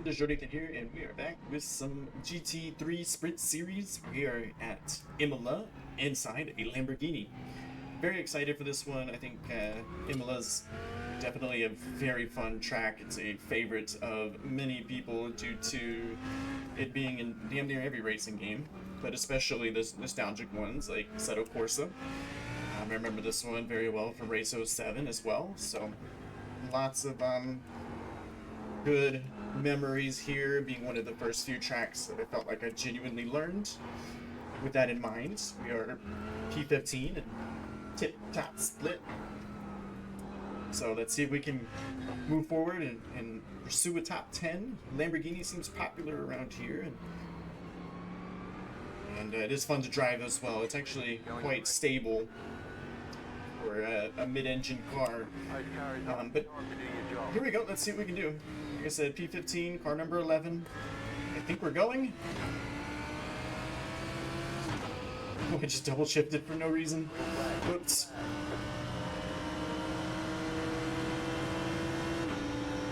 this is Jonathan here, and we are back with some GT3 Sprint Series. We are at Imola, inside a Lamborghini. Very excited for this one. I think Imola's definitely a very fun track. It's a favorite of many people due to it being in damn near every racing game, but especially the nostalgic ones like Assetto Corsa. I remember this one very well from Race 07 as well, so lots of good memories here, being one of the first few tracks that I felt like I genuinely learned. With that in mind, we are P15 and tip-top split. So let's see if we can move forward and pursue a top 10. Lamborghini seems popular around here, and it is fun to drive as well. It's actually quite stable for a mid-engine car. But here we go. Let's see what we can do. Like I said, P15, car number 11. I think we're going. Oh, I just double shifted for no reason. Whoops.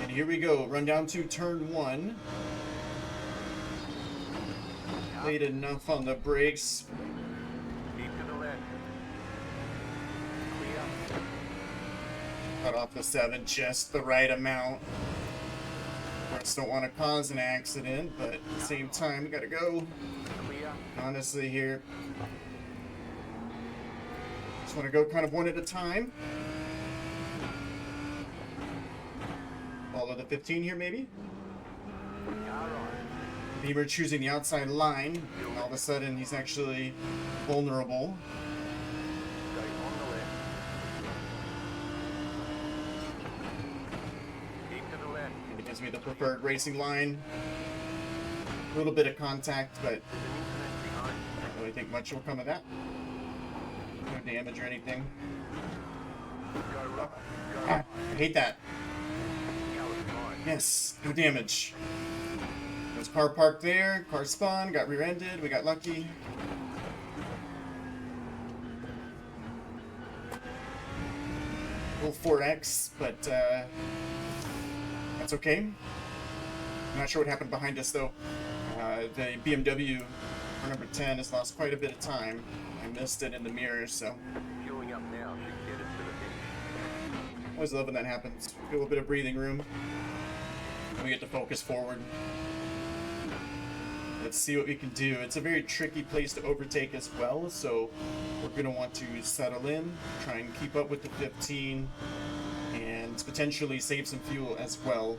And here we go. Run down to turn 1. Laid enough on the brakes. Cut off the 7 just the right amount. Of course, don't want to cause an accident, but at the same time, we gotta go. Honestly, here, just want to go kind of one at a time. Follow the 15 here, maybe. Beamer choosing the outside line. All of a sudden, he's actually vulnerable. Gives me the preferred racing line. A little bit of contact, but I don't really think much will come of that. No damage or anything. Ah, I hate that. Yes, no damage. There's car parked there, car spun, got rear-ended, we got lucky. Little 4X, but that's okay. I'm not sure what happened behind us though. The BMW for number 10 has lost quite a bit of time. I missed it in the mirror, so. Fueling up now should get us to the finish. Always love when that happens. A little bit of breathing room. We get to focus forward. Let's see what we can do. It's a very tricky place to overtake as well, so we're going to want to settle in, try and keep up with the 15, and potentially save some fuel as well.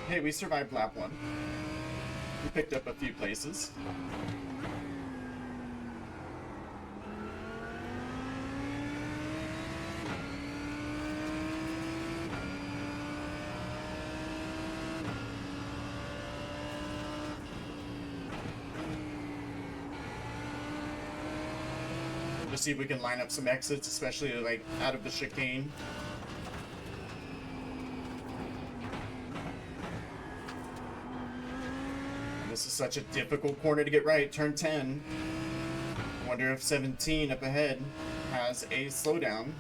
Hey, we survived lap 1. We picked up a few places. We'll see if we can line up some exits, especially like out of the chicane. This is such a difficult corner to get right. Turn 10. I wonder if 17 up ahead has a slowdown.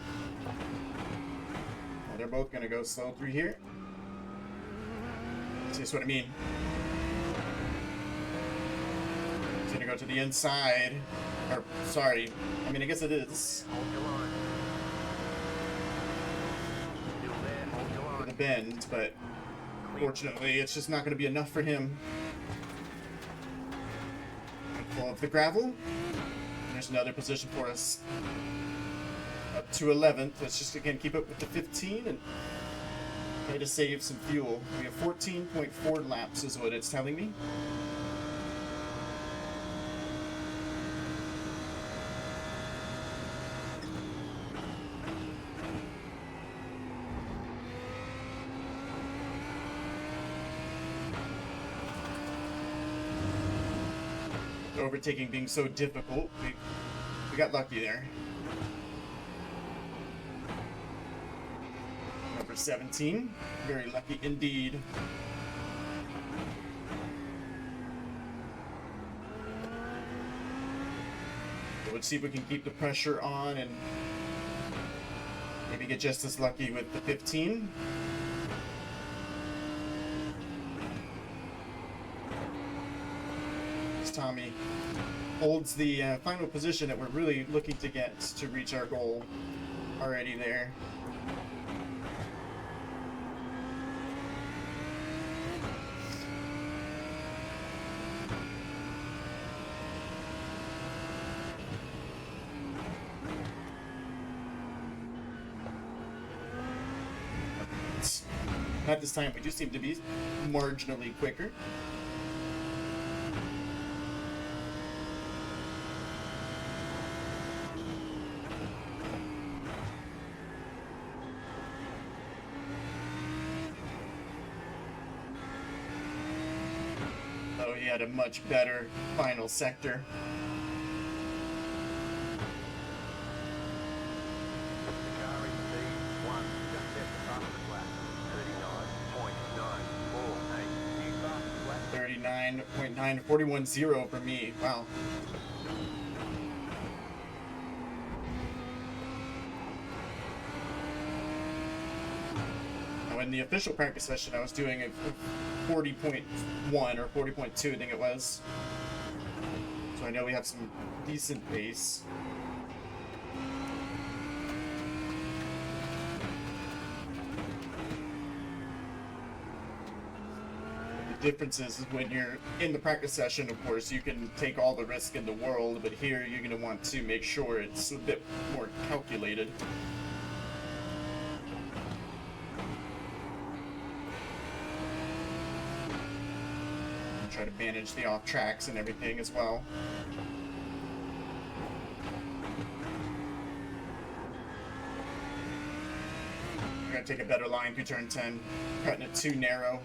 Well, they're both going to go slow through here. See, that's what I mean. It's going to go to the inside. Or, sorry. I mean, I guess it is. Hold your line. Still there, hold your For line. the bend, but fortunately, it's just not going to be enough for him. Pull up the gravel. There's another position for us. Up to 11th. Let's just again keep up with the 15 and try to save some fuel. We have 14.4 laps is what it's telling me. Overtaking being so difficult, we got lucky there. for 17. Very lucky indeed. So let's see if we can keep the pressure on and maybe get just as lucky with the 15. Tommy holds the final position that we're really looking to get to reach our goal already there. Not this time, we just seem to be marginally quicker. Oh, he had a much better final sector. Car in P1, just at the fastest lap, 39.948. New fastest lap. 39.9, 41.0 for me. Wow. Now, in the official practice session, I was doing a 40.1 or 40.2, I think it was. So I know we have some decent pace. The difference is when you're in the practice session, of course, you can take all the risk in the world, but here you're going to want to make sure it's a bit more calculated. And try to manage the off tracks and everything as well. I'm going to take a better line through turn 10, cutting it too narrow.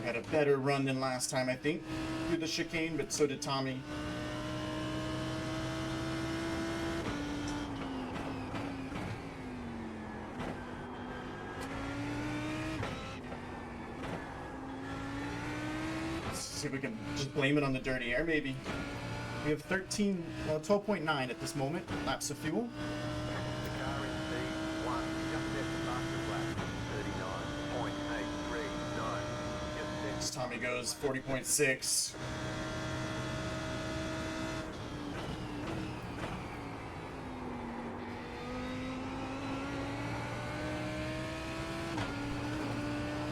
Had a better run than last time, I think, through the chicane, but so did Tommy. Let's see if we can just blame it on the dirty air, maybe. We have 12.9 at this moment, laps of fuel. The car in P1, just at the fastest lap, 39.839. As Tommy goes 40.6.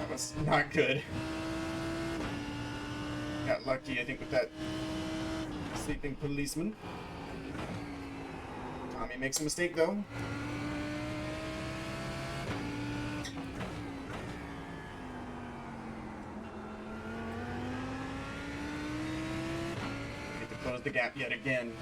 That was not good. Got lucky, I think, with that sleeping policeman. Tommy makes a mistake, though. Need to close the gap yet again.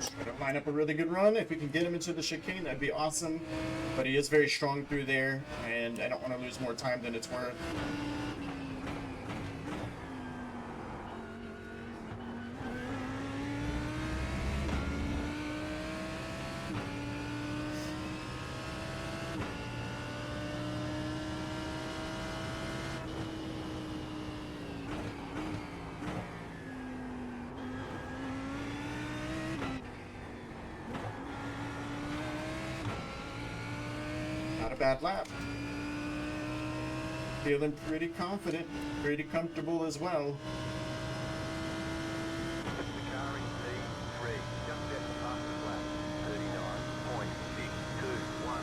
Try to line up a really good run. If we can get him into the chicane, that'd be awesome. But he is very strong through there, and I don't want to lose more time than it's worth. Not a bad lap. Feeling pretty confident, pretty comfortable as well. The car in P3, just at the fastest lap, 39.621.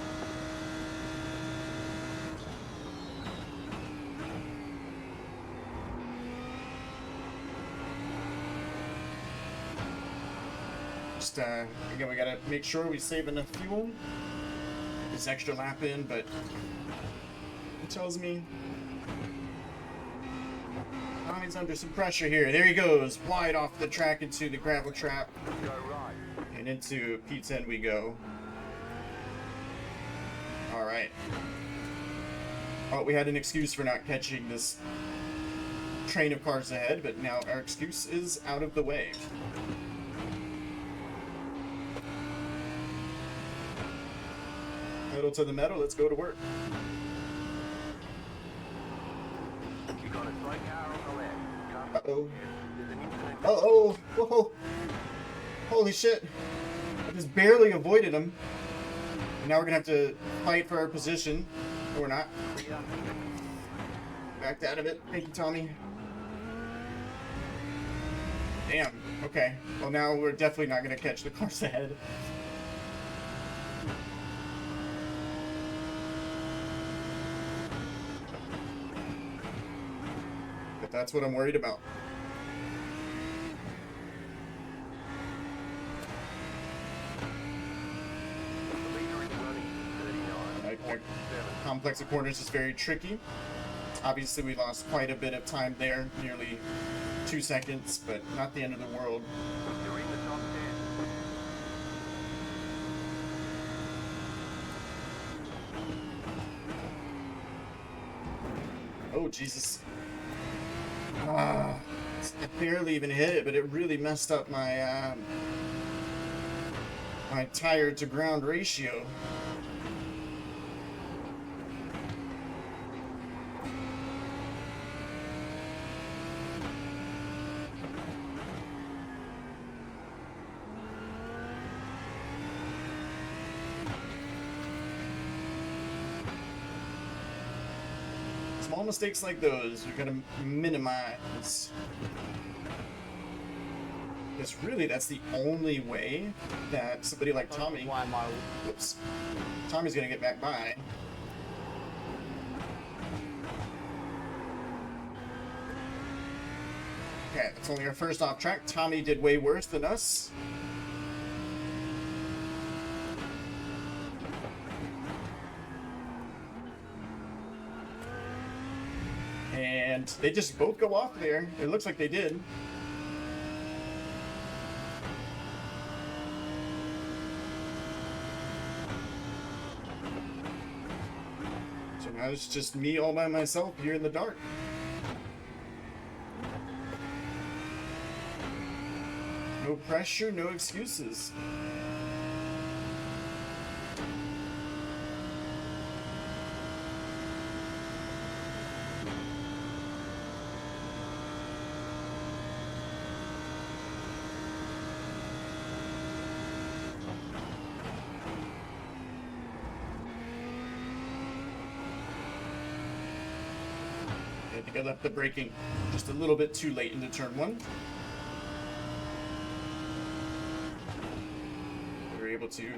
Just, again, we gotta make sure we save enough fuel. This extra lap in, but It tells me Tommy's under some pressure here. There he goes, wide off the track into the gravel trap. Go right. And into P10 we go. Alright. Oh, we had an excuse for not catching this train of cars ahead, but now our excuse is out of the way. Pedal to the metal, let's go to work. You got a straight car on the left. Uh-oh. There's an incident. Uh-oh! Whoa! Holy shit! I just barely avoided him. And now we're gonna have to fight for our position. Or not. Clear. Backed out of it. Thank you, Tommy. Damn. Okay. Well, now we're definitely not gonna catch the cars ahead. But that's what I'm worried about. The leader is running 39. Complex of corners is very tricky. Obviously, we lost quite a bit of time there, nearly 2 seconds, but not the end of the world. You're in the top 10. Oh, Jesus. Ah, I barely even hit it, but it really messed up my my tire to ground ratio. Small mistakes like those, you're gonna minimize. Because really, that's the only way that somebody like Tommy, whoops, Tommy's gonna get back by. Okay, that's only our first off track. Tommy did way worse than us. And they just both go off there. It looks like they did. So now it's just me all by myself here in the dark. No pressure, no excuses. I think I left the braking just a little bit too late into turn one. We were able to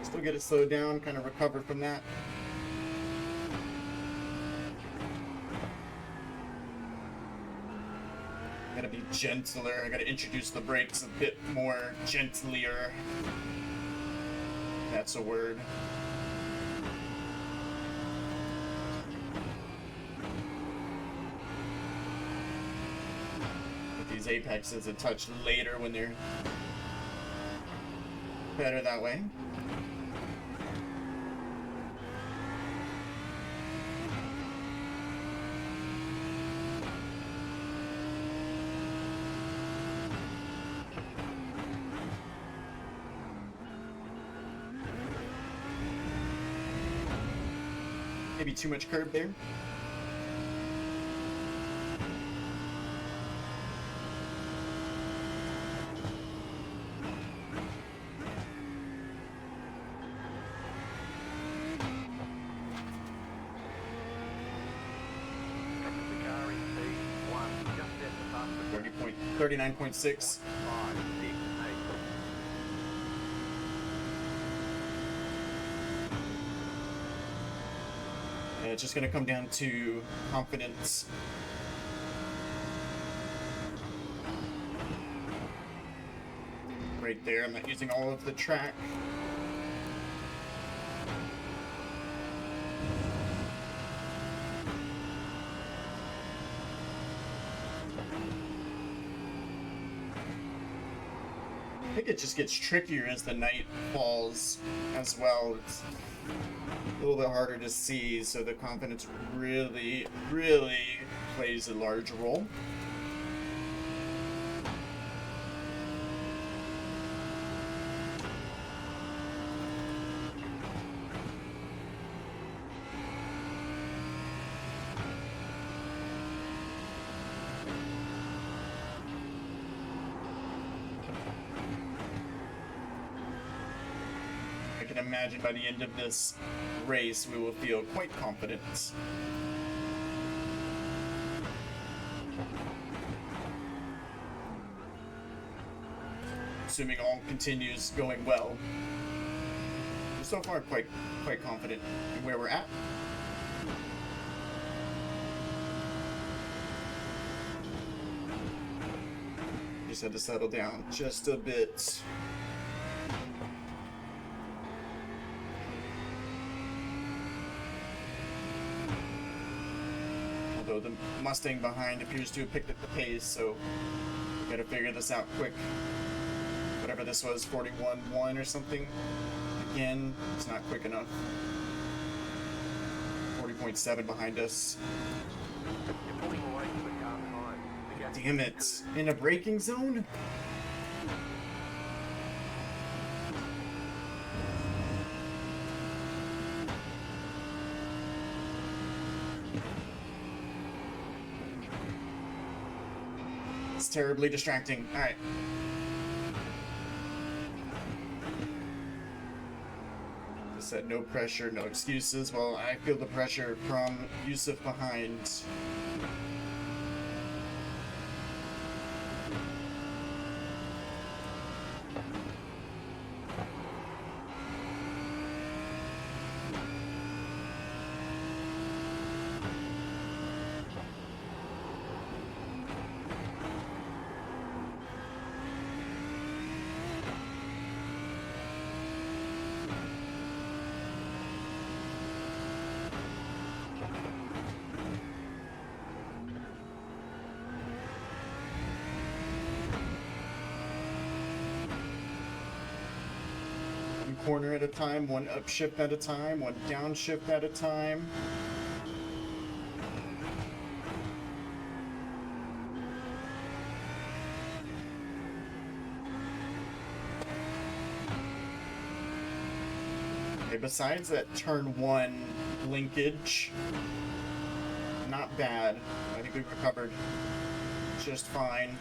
still get it slowed down, kind of recover from that. Gotta be gentler. I gotta introduce the brakes a bit more gentlier. That's a word. These apexes a touch later when they're better that way. Maybe too much curb there. The car in P1 just at the bus. 39.6. 5, 6, 8. It's just going to come down to confidence. Right there, I'm not using all of the track. think it just gets trickier as the night falls as well. It's a little bit harder to see, so the confidence really, really plays a large role. I can imagine by the end of this race we will feel quite confident. Assuming all continues going well. We're so far quite confident in where we're at. Just had to settle down just a bit. Although the Mustang behind appears to have picked up the pace, so we gotta figure this out quick. Whatever this was, 41.1 or something. Again, it's not quick enough. 40.7 behind us. You're pulling away from the car behind. The gap Damn it! In a braking zone? It's terribly distracting. Alright. Just said no pressure, no excuses. Well, I feel the pressure from Yusuf behind. Corner at a time, one upshift at a time, one downshift at a time. Okay, besides that turn 1 linkage, not bad. I think we recovered just fine.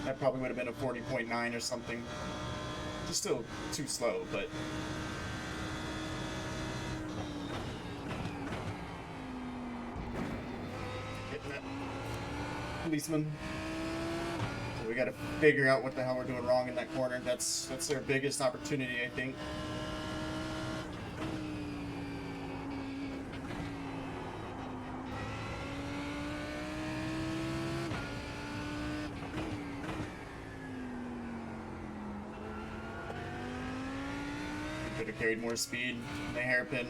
That probably would have been a 40.9 or something. Just still too slow, but hitting that policeman. So we got to figure out what the hell we're doing wrong in that corner. That's their biggest opportunity, I think. Could have carried more speed in the hairpin.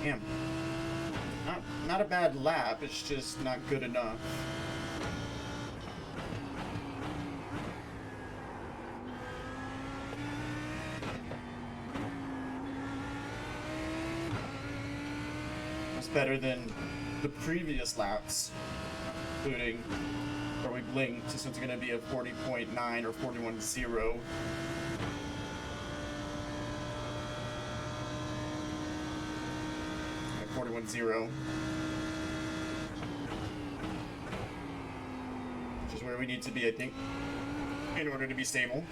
Damn. Not a bad lap, it's just not good enough. That's better than the previous laps, including where we blinked. This one's going to be a 40.9 or 41.0. At 41.0. Which is where we need to be, I think, in order to be stable.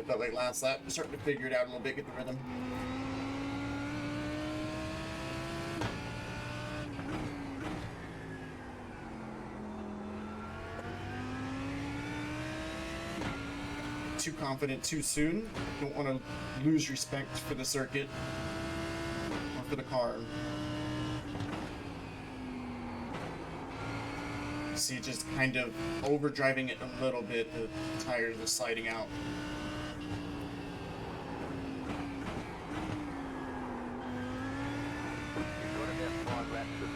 I felt like last lap, starting to figure it out a little bit, get the rhythm. Too confident too soon. Don't want to lose respect for the circuit or for the car. See, just kind of overdriving it a little bit. The tires are sliding out.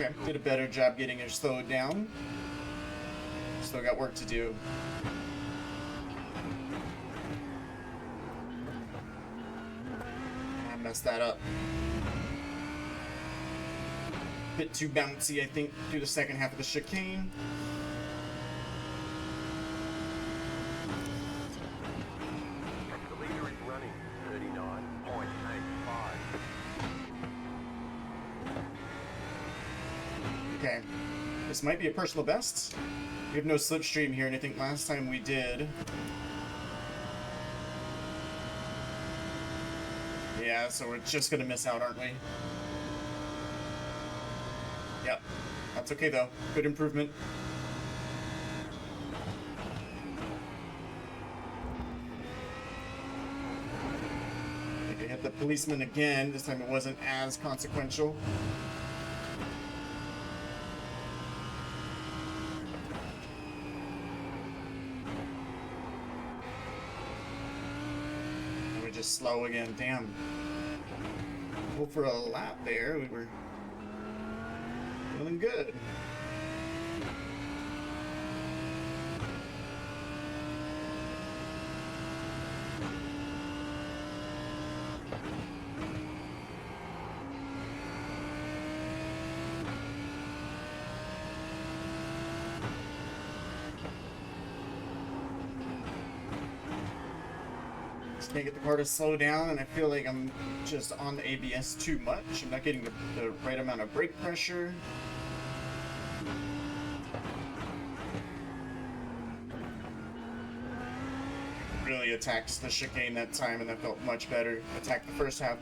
Okay, did a better job getting her slowed down. Still got work to do. I messed that up. Bit too bouncy, I think, through the second half of the chicane. The leader is running 39.85. Okay, this might be a personal best. We have no slipstream here, and I think last time we did. Yeah, so we're just gonna miss out, aren't we? Yep, that's okay though. Good improvement. I think I hit the policeman again. This time it wasn't as consequential. And we're just slow again. Damn. Go for a lap there. We were feeling good. Just can't get the car to slow down, and I feel like I'm just on the ABS too much. I'm not getting the right amount of brake pressure. Really attacked the chicane that time, and that felt much better. Attacked the first half,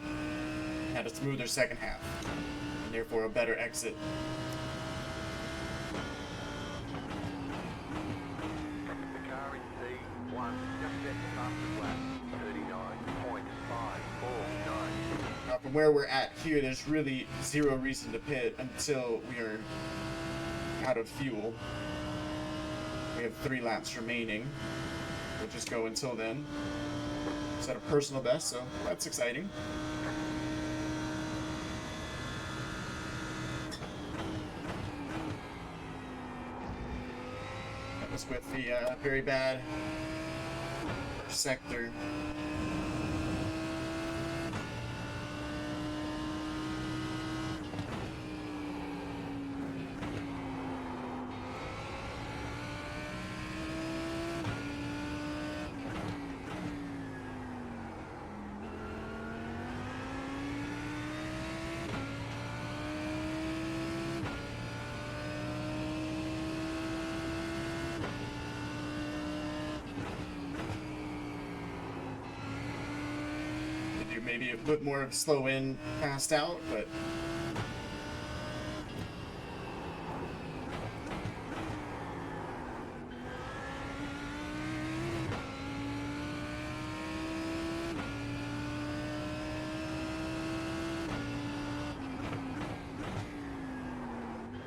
had a smoother second half, and therefore a better exit. The car in P1 just set the fastest lap, 39.549. From where we're at here, there's really zero reason to pit until we are out of fuel. We have 3 laps remaining. We'll just go until then. Set a personal best, so that's exciting. That was with the very bad sector. Maybe a bit more of slow in, fast out, but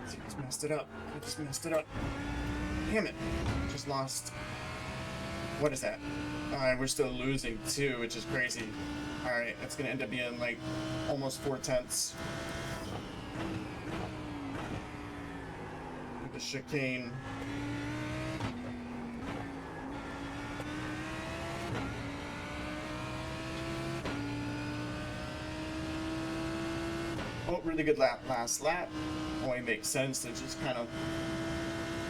I just messed it up. I just messed it up. Damn it. Just lost. What is that? We're still losing too, which is crazy. Alright, that's gonna end up being like almost 4/10. With the chicane. Oh, really good last lap. Only makes sense to just kind of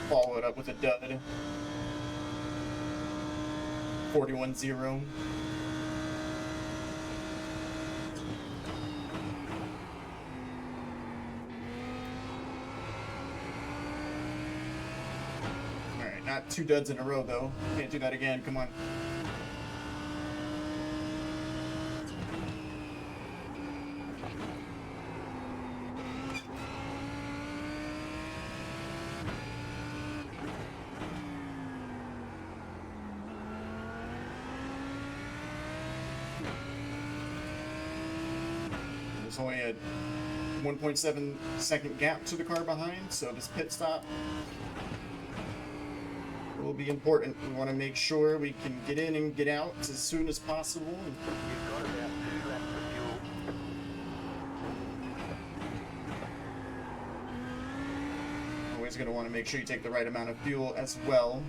follow it up with a dud. 41-0. Alright, not 2 duds in a row though. Can't do that again, come on. There's only a 1.7 second gap to the car behind, so this pit stop will be important. We want to make sure we can get in and get out as soon as possible. You've got about 2 laps of fuel. Always going to want to make sure you take the right amount of fuel as well.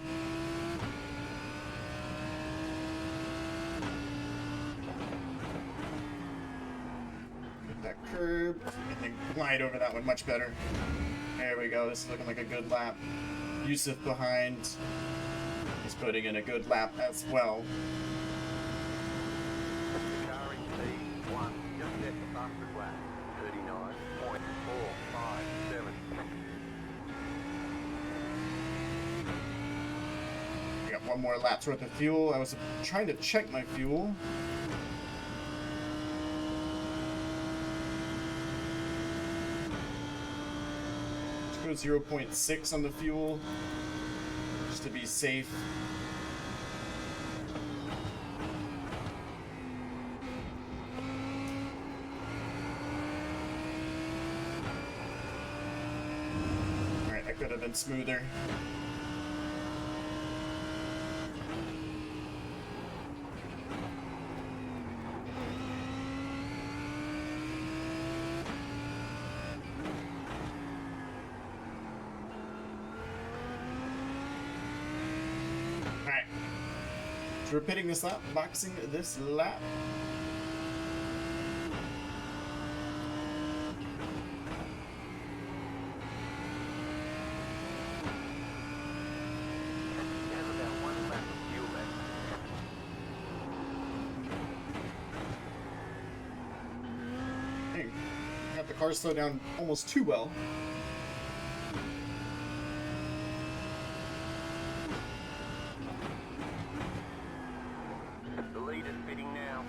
Get that curb and then glide over that one much better. There we go. This is looking like a good lap. Yusuf behind. He's putting in a good lap as well. The car in P1 just left the fastest lap. 39.457. We got one more lap's worth of fuel. I was trying to check my fuel. Let's go 0.6 on the fuel, just to be safe. Alright, that could have been smoother. So we're pitting this lap, boxing this lap. You have about 1 lap of fuel left. Dang, got the car slow down almost too well. The lead is pitting now.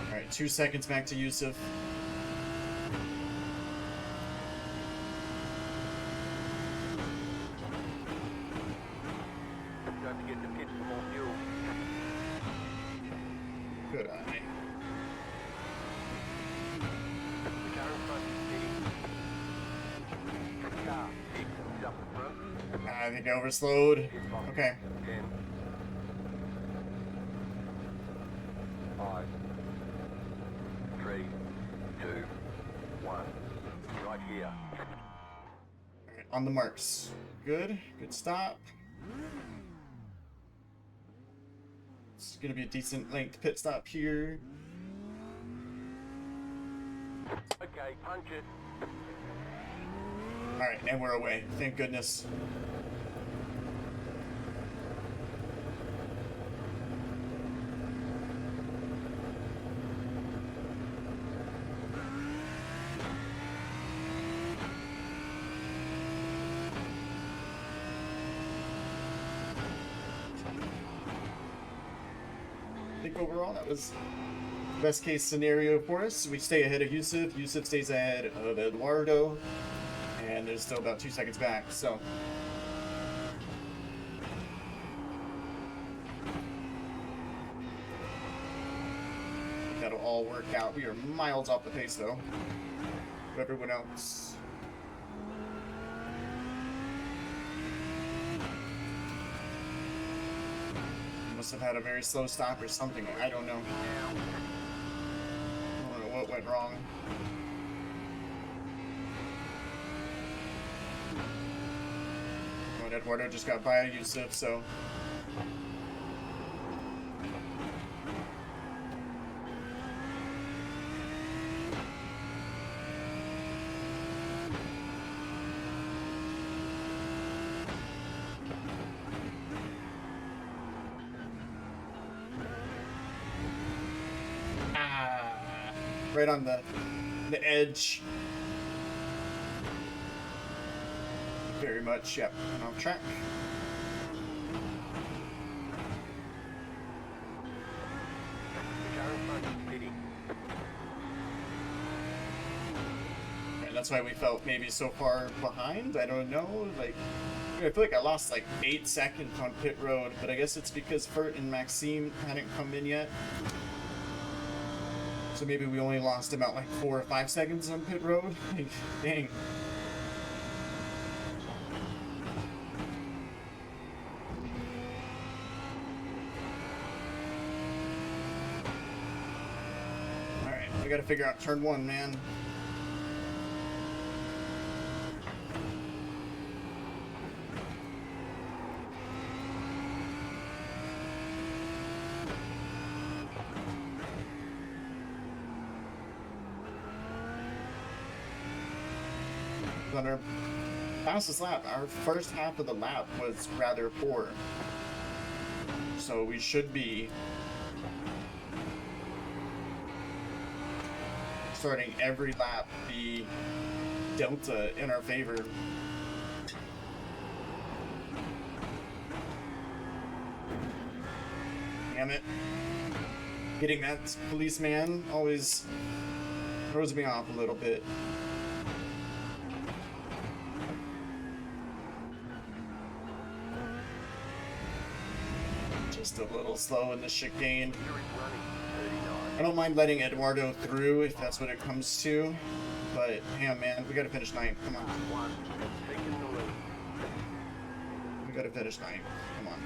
Alright, 2 seconds back to Yusuf. Don't forget to pit for more fuel. Good eye. The car in front is pitting. Car 6 is up the front. I think I overslowed. Okay. 10, 5, 3, 2, 1. Right here. Alright, on the marks. Good. Good stop. It's gonna be a decent length pit stop here. Okay, punch it. Alright, and we're away. Thank goodness. I think overall that was the best case scenario for us. We stay ahead of Yusuf. Yusuf stays ahead of Eduardo. And there's still about 2 seconds back, so. I think that'll all work out. We are miles off the pace though. Of everyone else. Must have had a very slow stop or something. I don't know. I don't know what went wrong. Oh, Eduardo just got by Yusuf, so. Right on the edge. Very much, yep, and off track. The car in front is pitting. And that's why we felt maybe so far behind. I don't know. Like, I feel like I lost like 8 seconds on pit road, but I guess it's because Fert and Maxime hadn't come in yet. So maybe we only lost about like 4 or 5 seconds on pit road. Like, dang. Alright, we gotta figure out turn 1, man. On our fastest lap, our first half of the lap was rather poor, so we should be starting every lap the delta in our favor. Damn it, getting that policeman always throws me off a little bit. Just a little slow in the chicane. I don't mind letting Eduardo through if that's what it comes to, but damn, man, we gotta finish 9th. Come on. We gotta finish 9th. Come on.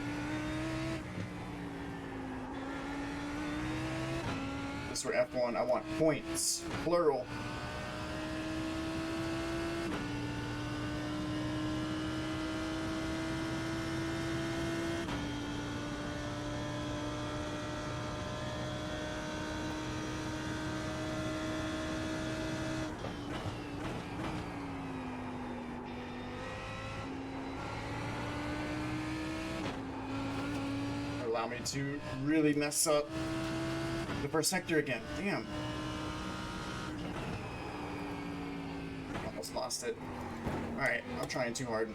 This for F1. I want points, plural. Allow me to really mess up the first sector again. Damn. Almost lost it. Alright, I'm trying too hard.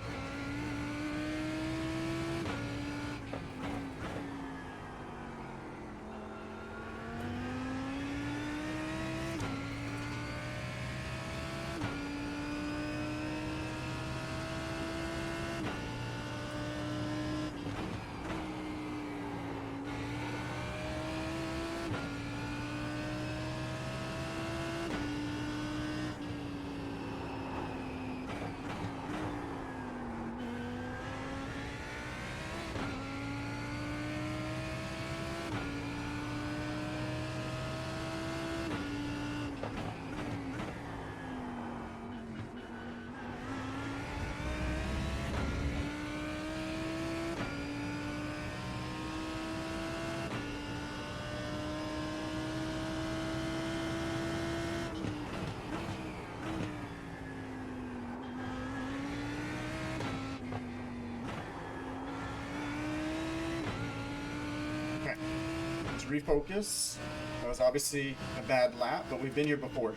Refocus. That was obviously a bad lap, but we've been here before.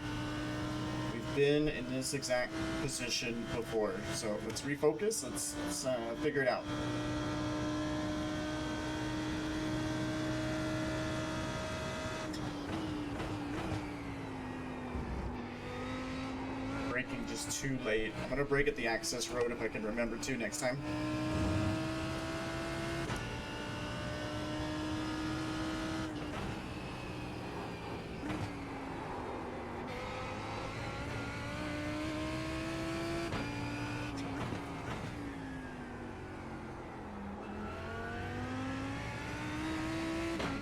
We've been in this exact position before. So let's refocus. Let's figure it out. Braking just too late. I'm gonna brake at the access road if I can remember to next time.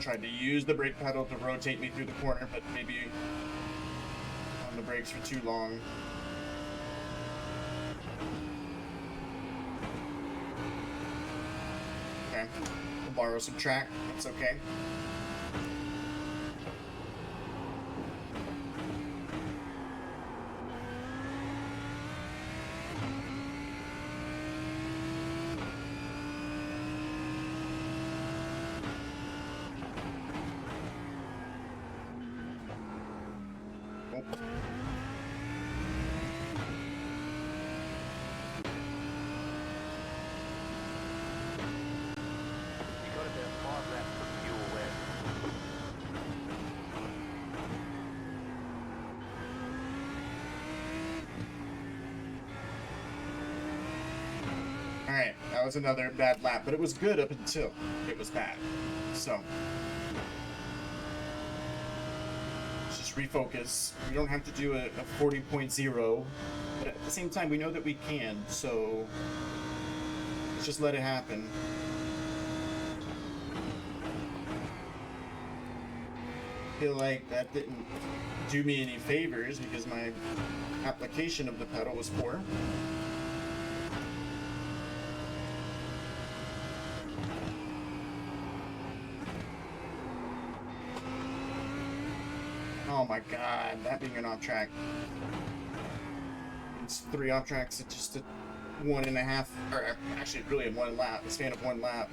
Tried to use the brake pedal to rotate me through the corner, but maybe on the brakes for too long. Okay, we'll borrow some track. That's okay. Alright, that was another bad lap, but it was good up until it was bad. So, let's just just refocus. We don't have to do a 40.0, but at the same time, we know that we can, so let's just let it happen. I feel like that didn't do me any favors because my application of the pedal was poor. Oh my god, that being an off track. It's 3 off tracks at just a 1.5, or actually really in 1 lap, a span of 1 lap.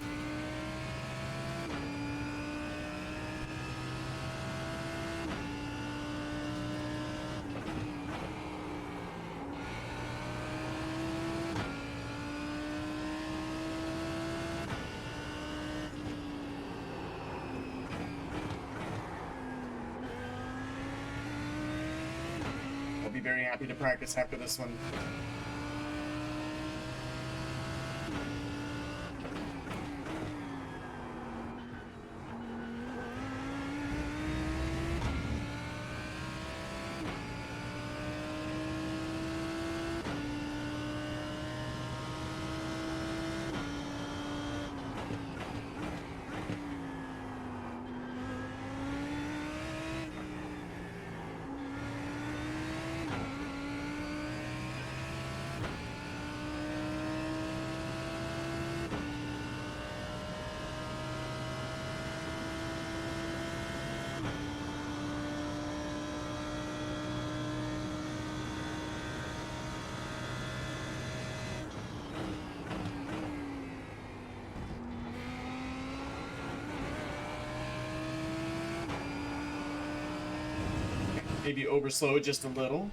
I'll be very happy to practice after this one. Maybe overslow it just a little.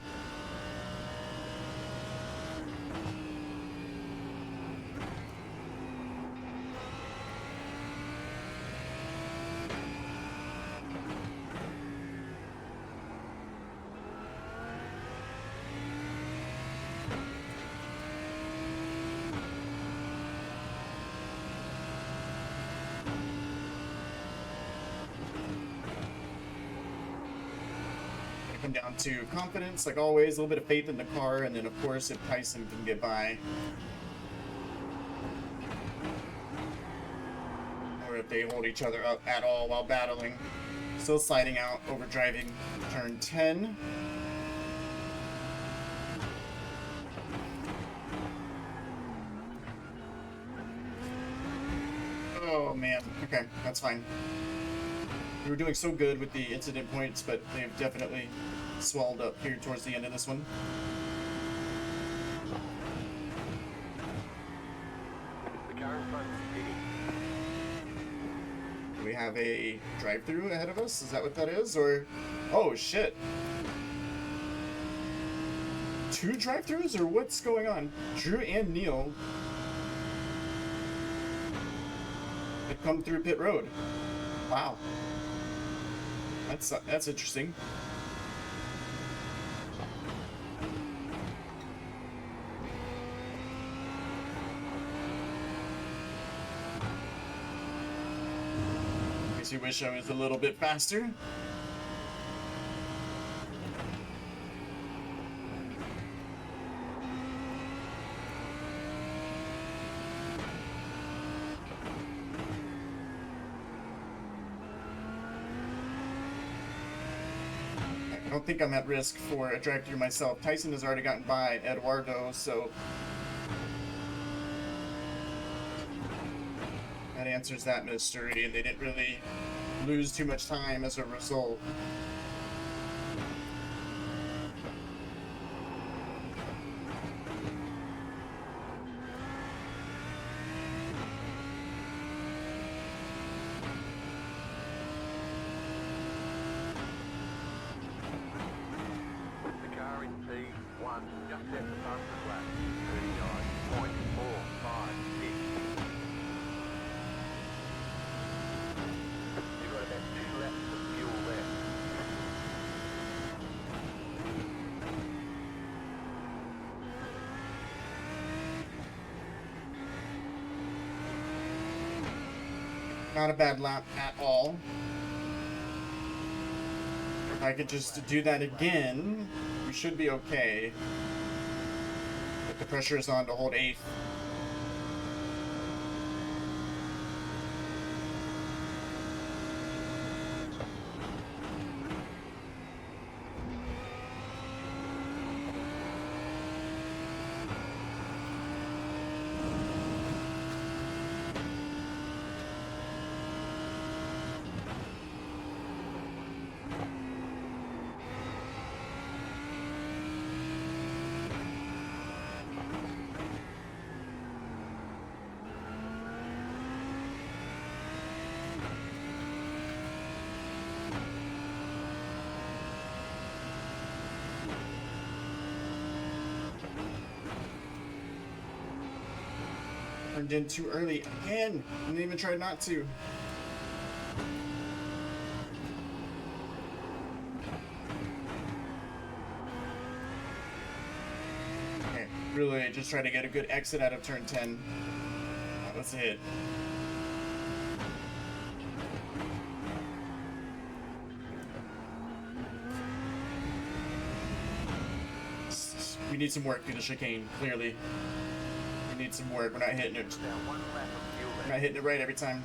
Come down to confidence, like always, a little bit of faith in the car, and then of course if Tyson can get by, or if they hold each other up at all while battling. Still sliding out, over driving turn 10. Oh man, okay, that's fine. We were doing so good with the incident points, but they've definitely swelled up here towards the end of this one. The car in front is hitting. Do we have a drive-through ahead of us? Is that what that is? Or... oh, shit. 2 drive-throughs, or what's going on? Drew and Neil have come through pit road. Wow. That's interesting. Guess you wish I was a little bit faster. I don't think I'm at risk for a drive-through myself. Tyson has already gotten by Eduardo, so that answers that mystery, and they didn't really lose too much time as a result. The car in P1 just at the fastest lap. 39.456. You've got about 2 laps of fuel left. Not a bad lap at all. If I could just do that again, we should be okay. But the pressure is on to hold 8th. Turned in too early again. Didn't even try not to. Okay, really just try to get a good exit out of turn 10. That was a hit. We need some work through the chicane, clearly. We need some work. We're not hitting it. Now 1 lap of fuel We're left. not hitting it right every time.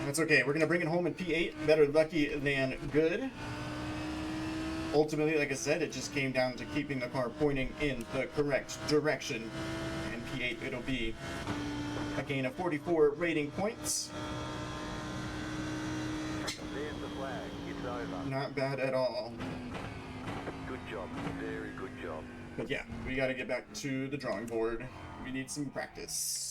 That's okay. We're gonna bring it home in P8. Better lucky than good. Ultimately, like I said, it just came down to keeping the car pointing in the correct direction. And P8 it'll be a gain of 44 rating points. There's the flag. It's over. Not bad at all. Good job. Very good job. But yeah, we gotta get back to the drawing board. We need some practice.